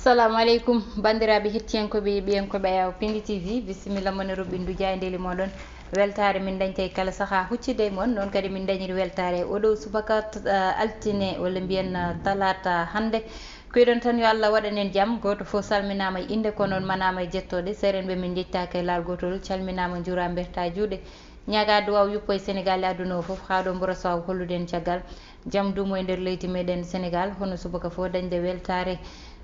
Assalamu alaikum bandiraɓe hettiyankoɓe ɓiyankoɓe Ayaw Pindi TV bisimilla moon e roɓindu jayndeli moɗon weltare min dañta e kala saaha huccide moon noon kadi min dañiri weltare oɗo subaka altine walla mbiyen talata hande kuyiɗon tan yo Allah waɗanen jaam goto foof salminama e inde ko noon manama e jettode seren ɓe min jettaka e laal gotol calminama jura berta juuɗe ñaga duwaw yuppo e Sénégal e aduna o foof ha ɗo mbora saw hollude en caggal jaam dumo e nder leydi meɗen Sénégal hono subaka foof dañde weltare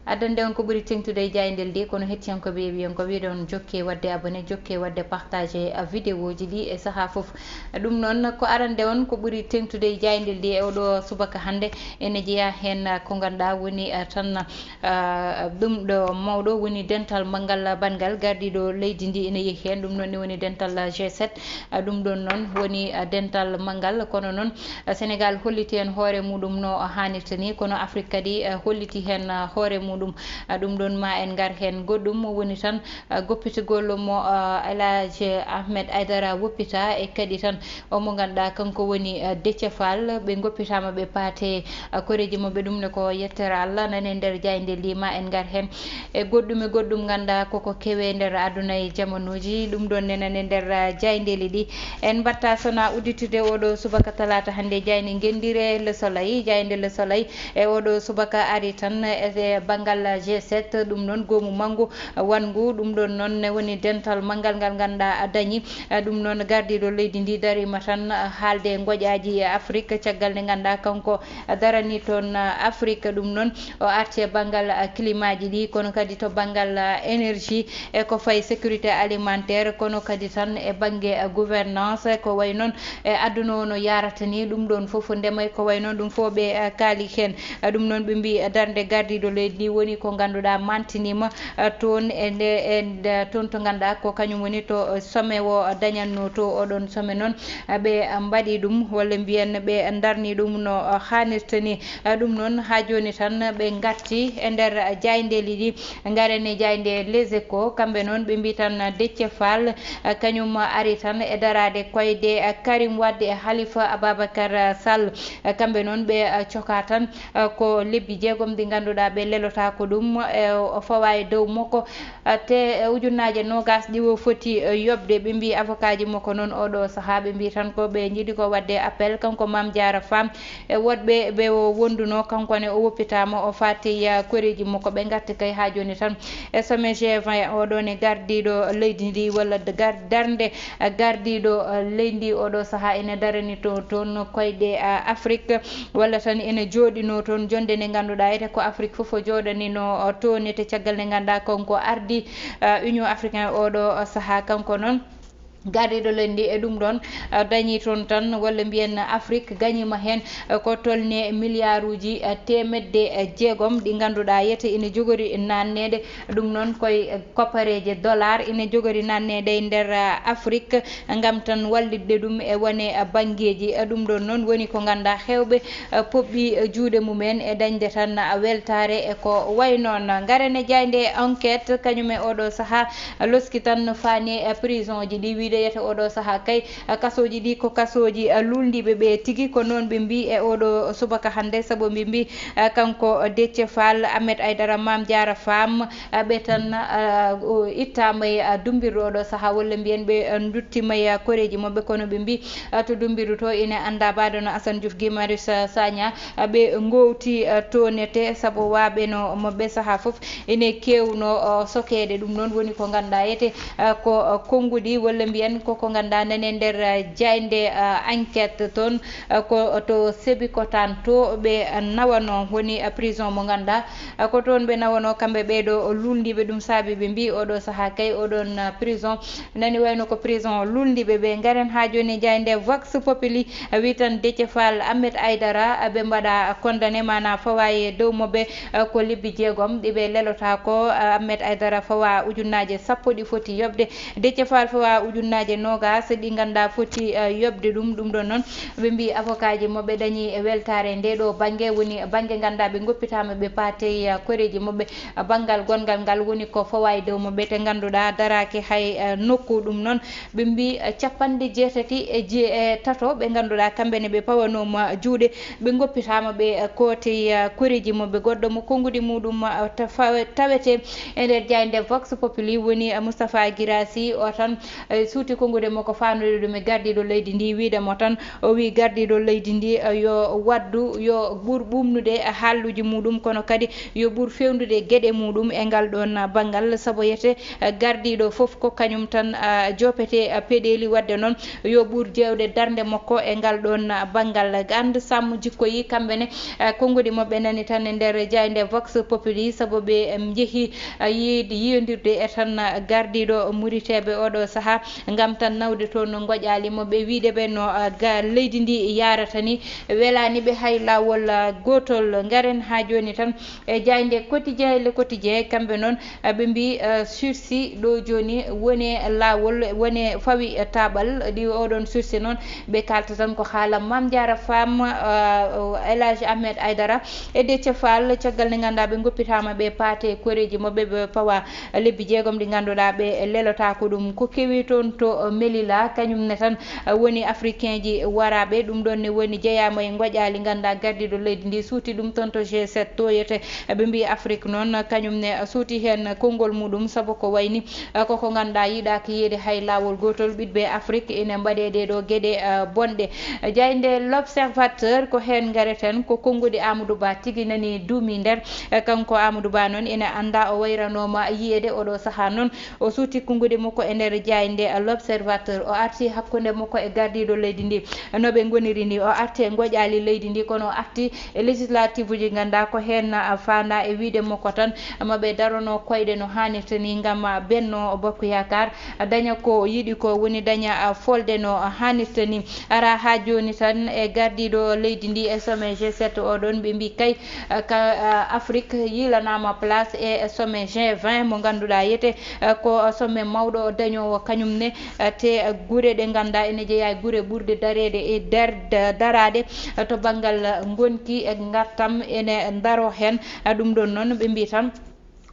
addande on ko ɓuuri tengtude e jaydel ndi kono hettiyankoɓe wiyon ko wiɗon jokke wadde abonné jokke wadde partagé vidéo ji ɗi e saaha foof ɗum noon ko arande on ko ɓuuri tengtude e jaydel ndi e oɗo subaka hande ene jeeya hen ko ganduɗa woni tan ɗum ɗo mawɗo woni dental manggal bangal gardiɗo leydi ndi ene yeehi hen ɗum noon ni woni dental G7 ɗum ɗon noon woni dental manggal kono noon Sénégal holliti hen hoore muɗum no hannirta ni kono Afrique kadi holliti hen hoore muɗum ɗum ɗon ma en gar hen goɗɗum woni tan goppitogol mo Elhaji Ahmed Aidara woppita e kadi tan omo ganduɗa kanko woni Déthié Fall ɓe goppitama ɓe paate koreji mabɓe ɗum ne ko yettere Allah nane nder jaydel ndi ma en gar hen e goɗɗum ganduɗa koko kewe nder aduna e jamanuji ɗum ɗon nenane nder jaydeli ɗi en batta sona udditude oɗo subaka talata hande jayni gendire Le Soleil jayde Le Soleil e oɗo subaka ari tan e banggal G7 ɗum noon goomu mangu wangu ɗum ɗon noon ne woni dental manggal ngal ganduɗa dañi ɗum noon gardiɗo leydi ndi darima tan haalde goƴaji Afrique caggal nde ganduɗa kanko darani toon Afrique ɗum noon o arti e banggal climat ji ɗi kono kadi to banggal énergie e ko fayi sécurité alimentaire kono kadi tan e banggue gouvernance ko way noon e aduna o no yarata ni ɗum ɗon foof ndemay ko way noon ɗum fo ɓe kaali hen ɗum noon ɓe mbi darde gardiɗo leydi woni ko ganduɗa mantinima toon e toon to ganduɗa ko kañum woni to sommet o dañanno to oɗon sommet noon ɓe mbaɗi ɗum walla mbiyen ɓe darni ɗum no hannirta ni ɗum noon ha joni tan ɓe gatti e nder jaydeli ɗi garene jayde Les Échos kamɓe noon ɓe mbi tan Déthié Fall kañum ari tan e darade koyde Karim Wade e Halifa Ababacar Sall kamɓe noon ɓe coka tan ko lebbi 6 ɗi ganduɗa ɓe lelota ko ɗum o fawa e dow makko te ujunnaje nogas ɗiwo foti yobde ɓe mbi avocat ji makko noon oɗo saaha ɓe mbi tan ko ɓe jiiɗi ko wadde appel kanko Mame Diarra Fam e woɗɓe ɓe o wonduno kankone o woppitama o fati koreji makko ɓe gatti kay ha joni tan e sommet G20 oɗon e gardiɗo leydi ndi walla darde gardiɗo leydi oɗo saaha ene darani toon koyɗe Afrique walla tan ene joɗino toon jonde nde ganduɗa ete ko Afrique foof o joɗanino toon ete caggal nde ganduɗa konko ardi Union africaine oɗo saaha kanko noon gardiɗo leydi e ɗum ɗon dañi toon tan walla mbiyen Afrique gañima hen ko tolni milliard uji temedde 6 ɗi ganduɗa yete ina jogori nannede ɗum noon koye koppareje dollar ina jogori nannede e nder Afrique gam tan wallidde ɗum e wone banggueji ɗum ɗon noon woni ko ganduɗa hewɓe pobɓi juuɗe mumen e dañde tan weltare e ko way noon garane jayde enquête kañum e oɗo saaha loski tan fani prison ji ɗi wiide yete oɗo saaha kay kasoji ɗi ko kasoji luldiɓe ɓe tigui ko noon ɓe mbi e oɗo subaka hande saabu ɓe mbi kanko Déthié Fall Ahmed Aidara Mame Diarra Fam ɓe tan ittama e dumbirɗo oɗo saaha walla mbiyen ɓe duttima e koreji mabɓe kono ɓe mbi to dumbiru to ine anda baɗono Assane Diouf Guy Marius Sagna ɓe gowti tonete saabu waɓe no mabɓe saaha foof ene kewno sokede ɗum noon woni ko ganduɗa yete ko konngudi walla mbiyen koko ganduɗa nane nder jayde enquête toon ko to Sébikotane to ɓe nawano woni prison mo ganduɗa ko toon ɓe nawano kamɓe ɓeɗo luldiɓe ɗum saabi ɓe mbi oɗo saaha kay oɗon prison nani wayno ko prison luldiɓe ɓe garen ha joni jayde Vox Populi wi tan Déthié Fall Ahmed Aidara ɓe mbaɗa condamné mana fawa e dow mabɓe ko lebbi 6 ɗiɓe lelota ko Ahmed Aidara fawa ujunnaje 10 ɗi foti yobde Déthié Fall fawa ujunnaje unnaje nogas ɗi ganduɗa foti yobde ɗum ɗon noon ɓe mbi avocat ji moɓe dañi weltare nde ɗo banggue woni banggue ganduɗa ɓe goppitama ɓe paate koreji moɓɓe banggal gongal ngal woni ko fawa e dow moɓɓe te ganduɗa daraki hay nokku ɗum noon ɓe mbi 87 ɓe ganduɗa kamɓene ɓe pawanoma juuɗe ɓe goppitama ɓe kote koreji moɓɓe goɗɗo mo konngudi muɗum tawete e nder jayde vox populi woni Moustapha Guirassy o tan suuti kongude mo ko fanude ɗum e gardiɗo leydi ndi widemo tan o wi gardiɗo leydi ndi yo waddu yo ɓuur ɓumnude haalluji muɗum kono kadi yo ɓuur fewnude gueɗe muɗum e ngal ɗon banggal saabu yete gardiɗo foof ko kañum tan jopete peɗeli wadde noon yo ɓuur jewde darde makko e ngal ɗon banggal ande sammo jikkoyi kamɓene konngudi moɓɓe nani tan e nder jayde vox populi saabu ɓe jeehi yiyodirde e tan gardiɗo muriteɓe oɗo saaha gam tan nawde toon goƴali moɓe wideɓe no leydi ndi yarata ni welaniɓe hay lawol gotol. Garen ha joni tan e jayde quotidien le quotidien kamɓe noon ɓe mbi sursis ɗo joni woni lawol woni fawi taɓal ɗi oɗon sursis noon ɓe kalta tan ko haala Mame Diarra Fam Elhadji Ahmed Aidara e Déthié Fall caggal nde ganduɗa ɓe goppitama ɓe paate koreji moɓɓe ɓe pawa lebbi 6 ɗi ganduɗa ɓe lelota ko ɗum ko kewi toon to Melilla kañumne tan woni africain ji waraɓe ɗum ɗon ne woni jeeyama e goƴali ganduɗa gardiɗo leydi ndi suuti ɗum toon to G7 to yete ɓe mbi Afrique noon kañumne suuti hen konngol muɗum saabu ko wayni koko ganduɗa yiiɗaki yiide hay lawol gotol ɓiɗɓe Afrique ene mbaɗe ɗe ɗo gueɗe bonɗe. Jayde l'observateur ko hen gareten ko konngudi Amadou Ba tigui nani duumi nder kanko Amadou Ba noon ene anda o wayranoma yiyede oɗo saaha noon o suuti konngudi makko e nder jayde l'observateur o arti hakkude makko e gardiɗo leydi ndi noɓe goniri ni o arti e goƴali leydi ndi kono o arti e législative uji ganduɗa ko hen fanda e wiide makko tan maɓe darono koyɗe no hannirta ni gam Benno Bokk Yakar daña ko yiiɗi ko woni daña folde no hannirta ni. Ara ha joni tan e gardiɗo leydi ndi e sommet G7 oɗon ɓe mbi kay Afrique yilanama place e sommet G20 mo ganduɗa yete ko sommet mawɗo dañowo kañumne te guure ɗe ganduɗa ene jeeya guure ɓurde darede e darade to banggal gonki e gartam ene daro hen ɗum ɗon noon ɓe mbi tan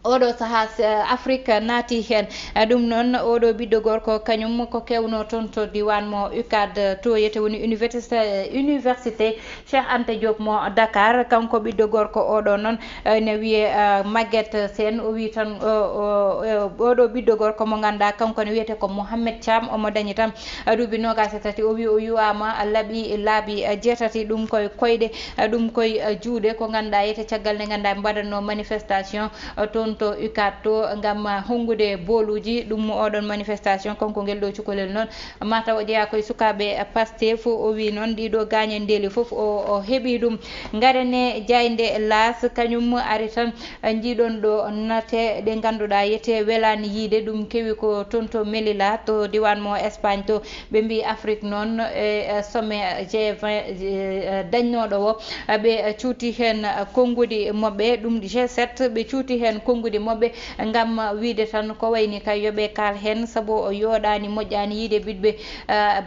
oɗo saaha Afrique naati hen ɗum noon oɗo ɓiɗɗo gorko kañum ko kewno toon to diwan mo UCAD to yete woni université Cheikh Anta Diop mo Dakar kanko ɓiɗɗo gorko oɗo noon ne wiye Maguette Sène o wi tan oɗo ɓiɗɗo gorko mo ganduɗa kanko ne wiyete ko Mohamed Thiam omo dañi tan duuɓi 23 o wi o yiwama laaɓi 8 ɗum koye koyɗe ɗum koye juuɗe ko ganduɗa yete caggal nde ganduɗa mbaɗatno manifestation toon to UCAD to gam hongude booluji ɗum oɗon manifestation kanko guel ɗo cukalel noon mataw o jeeya koye sukaɓe Pastef o wi noon ɗiɗo gañen ndeeli foof o heeɓi ɗum. Garane jayde las kañum ari tan jiiɗon ɗo nate ɗe ganduɗa yete welani yiide ɗum kewi ko toon to Melilla to diwan mo Espagne to ɓe mbi Afrique noon e sommet G20 dañnoɗo o ɓe cuuti hen konngudi moɓɓe ɗum G7 ɓe cuuti hen konngudi moɓɓe gam wiide tan ko wayni kay yoɓe kal hen saabu o yooɗani moƴƴani yiide ɓiɗɓe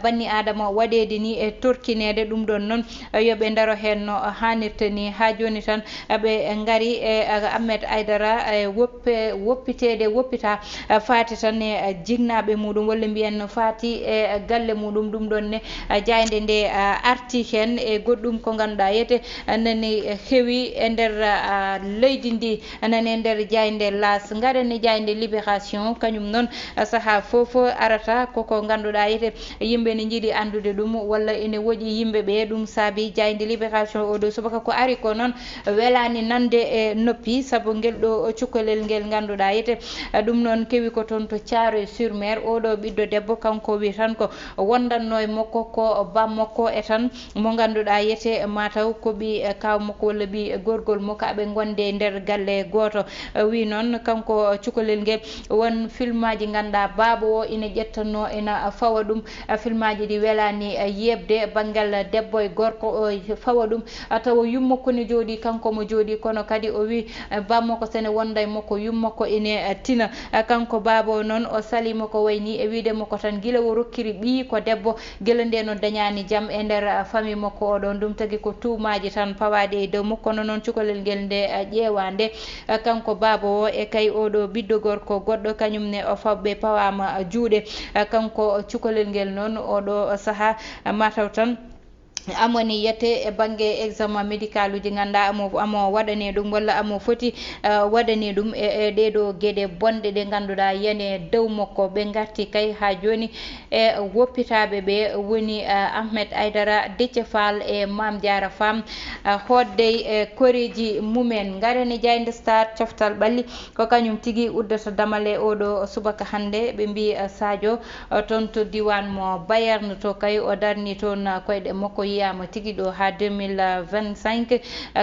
banni adama waɗede ni e torkinede ɗum ɗon noon yoɓe daro hen no hannirta ni. Ha joni tan ɓe gari e Ahmed Aidara e woppitede woppita faati tan e jinnaɓe muɗum walla mbiyen faati e galle muɗum ɗum ɗon ne jayde nde arti hen e goɗɗum ko ganduɗa yete nani heewi e nder leydi ndi nani e nder jayde las. Garani jayde libération kañum noon saaha foof arata koko ganduɗa yete yimɓe ne jiiɗi andude ɗum walla ene woƴi yimɓeɓe ɗum saabi jayde libération oɗo subaka ko ari ko noon welani nande e noppi saabu guel ɗo cukalel nguel ganduɗa yete ɗum noon kewi ko toon to Thiaroye sur Mer oɗo ɓiɗɗo debbo kanko wi tan ko wondanno e makko ko bammakko e tan mo ganduɗa yete mataw ko ɓi kaw makko walla ɓi gorgol makko aɓe gonde nder galle goto wi noon kanko cukalel ngel won filmaji ganda baaba o ina ƴettanno ina fawa ɗum filmaji ɗi welani yebde banggal debbo e gorko o fawa ɗum tawa yummakko ne jooɗi kanko mo jooɗi kono kadi o wi bammakko sene wonda e makko yummakko ine tina kanko baaba o noon o salimo ko wayni e widemo ko tan guila o rokkiri ɓi ko debbo guila nde no dañani jaam e nder famille makko oɗon ɗum tagui ko tuumaji tan pawaɗe e dow makko kono noon cukalel ngel nde ƴeewa nde kanko baaba o e kay oɗo ɓiɗɗo gorko goɗɗo kañumne o fabɓe pawama juuɗe kanko cukalel ngel noon oɗo saaha mataw tan amoni yette e banggue examen médical uji ganduɗa amo waɗane ɗum walla amo foti waɗane ɗum e ɗeɗo gueɗe bonɗe ɗe ganduɗa yane dow makko ɓe garti kay ha joni e woppitaɓe ɓe woni Ahmed Aidara Déthié Fall e Mame Diarra Fam hodde e koreji mumen garani Diaynde Star coftal ɓalli ko kañum tigui uddata damal e oɗo subaka hande ɓe mbi Sadio toon to diwan mo Bayern to kay o darni toon koyɗe makko yiyama tigui ɗo ha 2025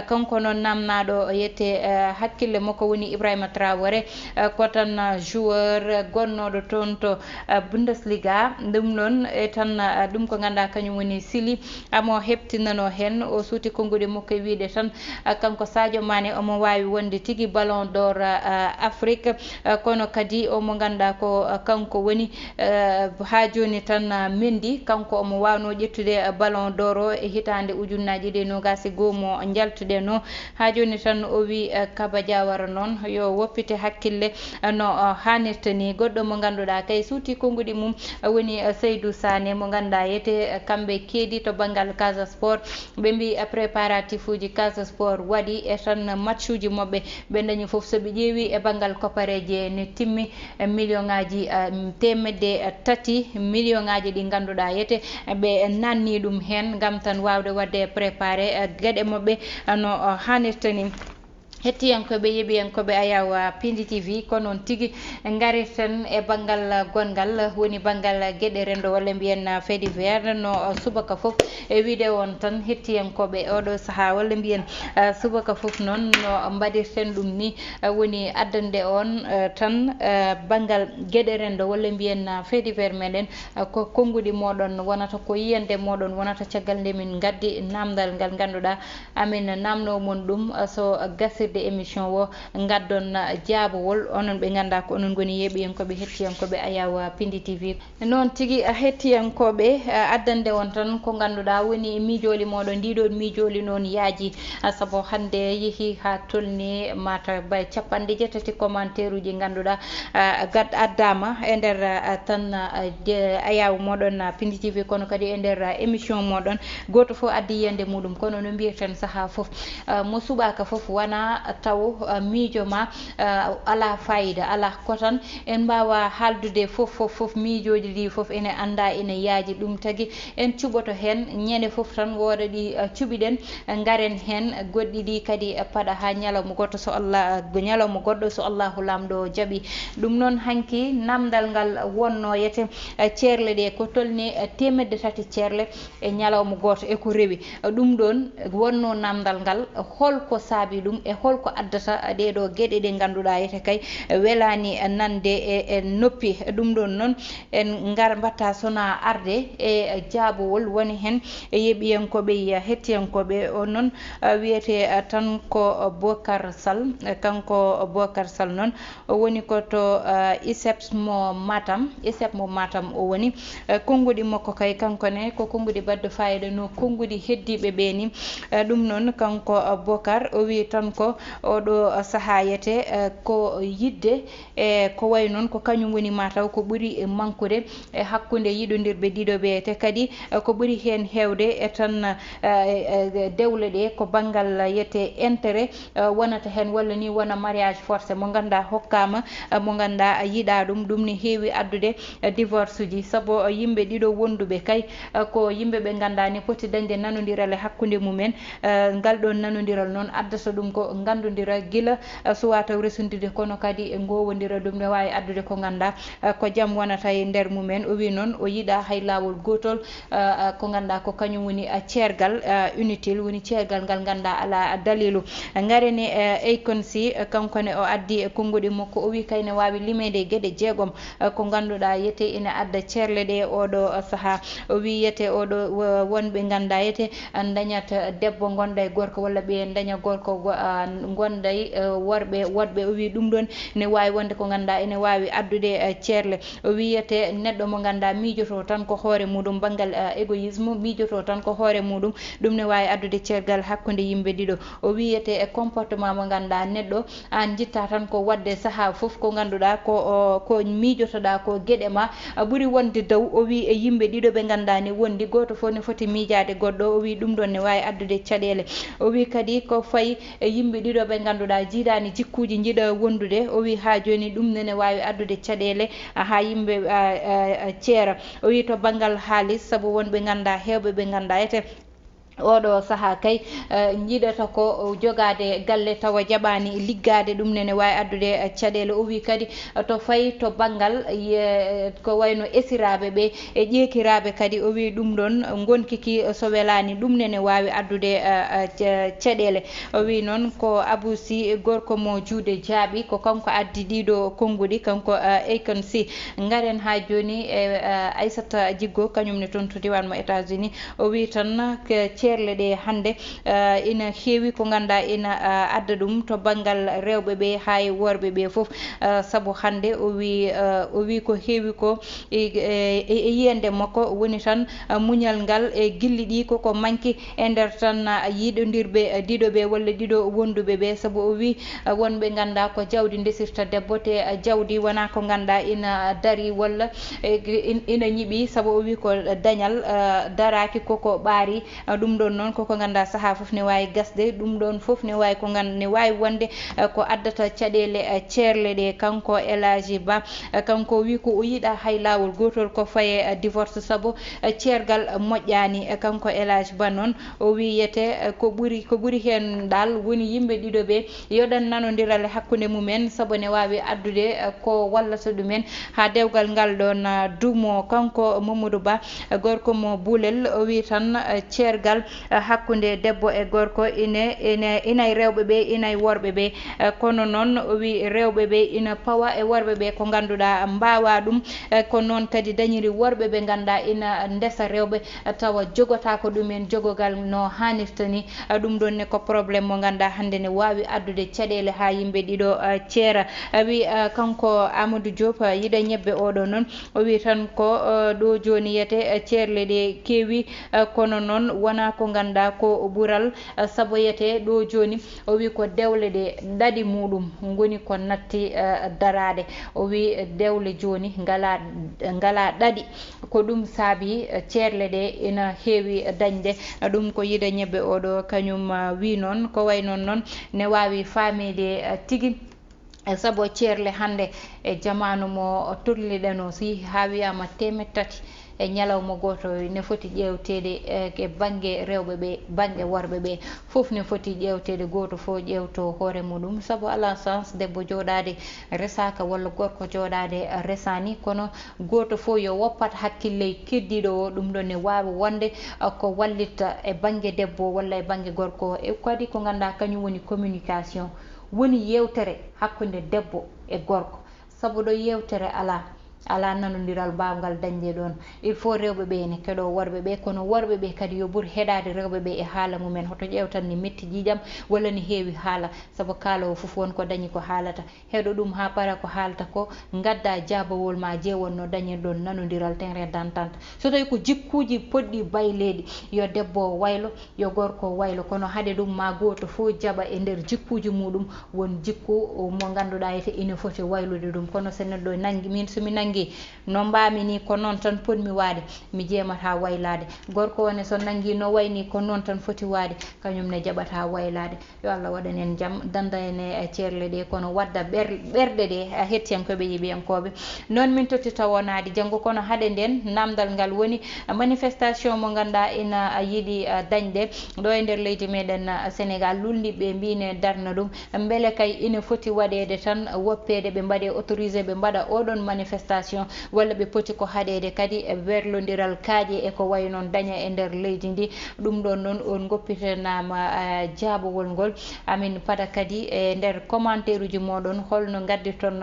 kanko noon namnaɗo yette hakkille makko woni Ibrahima Traoré ko tan joueur gonnoɗo toon to Bundesliga ɗum noon e tan ɗum ko ganduɗa kañum woni Sily amo heptinano hen o suuti konguɗi makko e wiide tan kanko Sadio Mané omo wawi wonde tigui ballon d'or Afrique kono kadi omo ganduɗa ko kanko woni ha joni tan Mendy kanko omo wawno ƴettude ballon d'or o e hitande ujunnaje ɗiɗi e nogas e goho mo jaltuɗen no ha joni tan o wi Kaba Diawara noon yo woppite hakkille no hannirta ni goɗɗo mo ganduɗa kay suuti konguɗi mum woni Seydou Sané mo ganduɗa yete kamɓe keedi to banggal Casa Sport ɓe mbi préparatif uji Casa Sport waɗi e tan match uji mabɓe ɓe dañi foof soɓe ƴeewi e banggal koppareje ne timmi million ngaji 300 million ngaji ɗi ganduɗa yete ɓe nanni ɗum hen gam tan wawde wadde préparé gueɗe mabɓe no hannirta ni hettiyankoɓe yeeɓiyankoɓe Ayaw Pindi TV ko noon tigui gareten e banggal gongal woni banggal gueɗe rendo walla mbiyen fait divers no subaka foof e wiide on tan hettiyankoɓe oɗo saaha walla mbiyen subaka foof noon no mbaɗirten ɗum ni woni addande on tan banggal gueɗe rendo walla mbiyen fait divers meɗen ko konguɗi moɗon wonata ko yiyande moɗon wonata caggal nde min gaddi namdal ngal ganduɗa amin namno mon ɗum so gasirde émission o gaddon jaabowol onon ɓe ganda ko onon goni yeeɓiyankoɓe hettiyankoɓe Ayaw Pindi TV noon tigui hettiyankoɓe addande on tan ko ganduɗa woni miijoli moɗon ndiɗon miijoli noon yaaji saabu hande yeehi ha tolni mata bay 80 commentaire uji ganduɗa addama e nder tan Ayaw moɗon Pindi TV kono kadi e nder émission moɗon goto foof addi yiyande muɗum kono no mbiyeten saaha foof mo suɓaka foof wona taw miijo ma ala fayida ala ko tan en mbawa haldude foof miijoji ɗi foof ene anda ene yaaji ɗum tagui en cuɓoto hen ñande foof tan woda ɗi cuɓiɗen garen hen goɗɗi ɗi kadi paɗa ha ñalawma goɗɗo so Allahu lamɗo jaaɓi ɗum noon hanki namdal ngal wonno yete ceerle ɗe ko tolni 300 ceerle e ñalawma goto eko rewi ɗum ɗon wonno namdal ngal holko saabi ɗum e holko addata ɗeɗo gueɗe ɗe ganduɗa yete kay welani nande e noppi ɗum ɗon noon en mbatta sona arde e jaabowol woni hen e yeeɓiyankoɓe hettiyankoɓe o noon wiyete tan ko Bocar Sall kanko Bocar Sall noon woni koto ISEP mo Matam o woni konguɗi makko kay kankone ko konguɗi badde fayida no konguɗi heddiɓe ɓe ni ɗum noon kanko Bocar o wi tan ko oɗo saaha yete ko yidde e ko way noon ko kañum woni mataw ko ɓuuri mankude e hakkude yiɗodirɓe ɗiɗoɓe te kadi ko ɓuuri hen hewde e tan dewle ɗe ko banggal yete intérêt wonata hen walla ni wona mariage forcé mo ganduɗa hokkama mo ganduɗa yiiɗa ɗum ne heewi addude divorce uji saabu yimɓe ɗiɗo wonduɓe kay ko yimɓe ɓe gandani poti dañde nanodiral e hakkude mumen ngal ɗon nanodiral noon addata ɗum ko gandudira gila suwata resundide kono kadi e gowodira ɗum ne wawi addude ko ganduɗa ko jaam wonata e nder mumen. O wi noon o yiiɗa hay lawol gotol ko ganduɗa ko kañum woni ceergal inutile woni ceergal ngal ganduɗa ala dalilu. Gareni Akon Sy kankone o addi konngudi makko o wi kayne wawi limede gueɗe jeegom ko ganduɗa yete ina adda ceerle ɗe oɗo saaha. O wi yete oɗo wonɓe ganduɗa yete dañat debbo gonda e gorko walla ɓe daña gorko gonda worɓe woɗɓe. O wi ɗum ɗon ne wawi wonde ko ganduɗa ene wawi addude ceerle. O wiyete neɗɗo mo ganduɗa miijoto tan ko hoore muɗum banggal égoïsme miijoto tan ko hoore muɗum ɗum ne wawi addude ceergal hakkude yimɓe ɗiɗo. O wiyete comportement mo ganduɗa neɗɗo an jitta tan ko wadde saaha foof ko ganduɗa ko miijotoɗa ko gueɗe ma ɓuuri wonde dow. O wi e yimɓe ɗiɗo ɓe ganduɗa ne wondi goto foof ne foti miijade goɗɗo. O wi ɗum ɗon ne wawi addude caɗele. O wi kadi ko fayi e yimɓe ɗiɗo ɓe ganduɗa jiiɗani jikkuji jiiɗa wondude. O wi ha joni ɗum nene wawi addude caɗele ha yimɓe ceera. O wi to banggal haalis saabu wonɓe ganduɗa hewɓe ɓe ganduɗa ete oɗo saaha kay jiiɗata ko jogade galle tawa jaɓani liggade ɗum nene wawi addude caɗele. O wi kadi to fayi to banggal ko wayno esiraɓe ɓe e ƴeekiraɓe kadi o wi ɗum ɗon gonkiki so welani ɗum nene wawi addude caɗele. O wi noon ko Abou Sy gorko mo juude jaaɓi ko kanko addi ɗiɗo konngudi kanko Akon Sy. Garen ha joni e Aissata Djiggo kañumne toon to diwan mo États-Unis. O wi tan ceerle ɗe hande ina heewi ko ganduɗa ina adda ɗum to banggal rewɓe ɓe hay worɓe ɓe foof saabu hande o wi ko heewi ko e yiyande makko woni tan muñal ngal e gilli ɗi koko manki e nder tan yiiɗodirɓe ɗiɗo ɓe walla ɗiɗo wonduɓe ɓe. Saabu o wi wonɓe ganduɗa ko jawdi desirta debbo te jawdi wona ko ganduɗa ina daari walla ina ñiiɓi. Saabu o wi ko dañal daraki koko ɓaari ɗum ɗon noon koko ganduɗa saaha foof ne wawi gasde ɗum ɗon foof ne wawi ko gandu ne wawi wonde ko addata caɗele ceerle ɗe. Kanko Elhaji Ba kanko wi ko o yiiɗa hay lawol gotol ko faye divorce saabu ceergal moƴƴani. Kanko Elhaji Ba noon o wiyete ko ɓuuri hen dal woni yimɓe ɗiɗo ɓe yoɗan nanodiral hakkude mumen saabu ne wawi addude ko wallata ɗumen ha dewgal ngal ɗon duumo. Kanko Mamadou Ba gorko mo Boulel o wi tan ceergal hakkude debbo e gorko inay rewɓe ɓe inay worɓe ɓe kono noon o wi rewɓe ɓe ina pawa e worɓe ɓe ko ganduɗa mbawa ɗum ko noon kadi dañiri worɓe ɓe ganduɗa ina ndesa rewɓe tawa jogota ko ɗumen jogogal no hannirta ni. ɗum ɗon ne ko probléme mo ganduɗa hande ne wawi addude caɗele ha yimɓe ɗiɗo ceera. Wi kanko Amadou Diop yiɗa ñebbe oɗo noon o wi tan ko ɗo joni yiyete ceerle ɗe keewi kono noon wona ko ganduɗa ko ɓuural saabu yete ɗo joni o wi ko dewle ɗe ɗaɗi muɗum goni ko natti darade. O wi dewle joni ngala ɗaɗi ko ɗum saabi ceerle ɗe ina heewi dañde. ɗum ko yiɗa ñebbe oɗo kañum wi noon ko way noon ne wawi famede tigui saabu ceerle hande e jamanu mo tolniɗen o so yeehi ha wiyama 300 e ñalawma goto ne foti ƴewtede e banggue rewɓe ɓe banggue worɓe ɓe foof ne foti ƴewtede goto fo ƴewto hoore muɗum. Saabu ala chance debbo joɗade resaka walla gorko joɗade resani kono goto fo yo woppat hakkille keddiɗo o ɗum ɗon ne wawi wonde ko wallitta e banggue debbo walla e banggue gorko e kadi ko ganduɗa kañum woni communication woni yewtere hakkude debbo e gorko. Saabu ɗo yewtere ala nanodiral bawgal dañde ɗon il faut rewɓe ɓe ne keeɗo worɓe ɓe kono worɓe ɓe kadi yo ɓuur heɗade rewɓe ɓe e haala mumen hoto ƴewtan ni metti ƴiƴam walla ni heewi haala saabu kalowo foof wonko dañi ko haalata heeɗo ɗum ha para ko haalata ko gadda jabawol ma jewon no dañirɗon nanodiral terrain d'entente. So tawi ko jikkuji poɗɗi bayleɗi yo debbo waylo yo gorko waylo kono haade ɗum ma goto fo jaaɓa e nder jikkuji muɗum won jikku mo ganduɗa ete ina foti waylude ɗum kono so neɗɗo nanggui min somi nanggui nangi no mbami ni ko noon tan ponmi waade mi jeemata waylade gorko woni so nangi no wayni ko noon tan foti waade kañum ne jaɓata waylade yo Allah waɗan en jaam danda en e ceerle ɗe kono wadda ɓerɗe ɗe hettiyankoɓe yiɓiyankoɓe noon min tottita wonade janggo kono haaɗe nden namdal ngal woni manifestation mo ganduɗa ina yiiɗi dañde ɗo e nder leydi meɗen Sénégal lulliɓe mbine darna ɗum beele kay ina foti waɗede tan woppede ɓe mbaɗe autorisé ɓe mbaɗa oɗon manifestation walla ɓe poti ko haɗede kadi werlodiral kaaƴe e ko way noon daña e nder leydi ndi ɗum ɗon noon on goppitenama jaabowol ngol amin paada kadi e nder commentaire uji moɗon holno gaddirton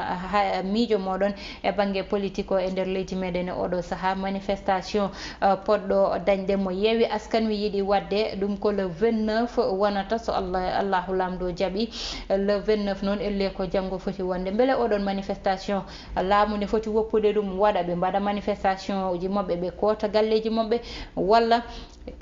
miijo moɗon e banggue politique o e nder leydi meɗen e oɗo saaha manifestation poɗɗo dañde mo Yewwi Askan Wi yiiɗi wadde ɗum ko le 29 wonata so Allahu lamɗo jaaɓi le 29 noon elle ko janggo foti wonde beele oɗon manifestation laamu ne foti woppude ɗum waɗa ɓe mbaɗa manifestation uji mabɓe ɓe koota galleji mabɓe walla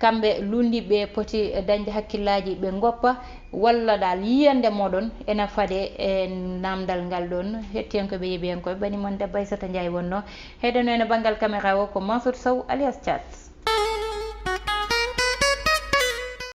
kamɓe lundiɓe poti dañde hakkillaji ɓe goppa walla dal yiyande moɗon ena faade e namdal ngal ɗon hettiyankoɓe yeeɓiyankoɓe banimon debbo Aissata Ndiaye wonno heɗeno ene banggal caméra o ko Mansour Sow alias Thiat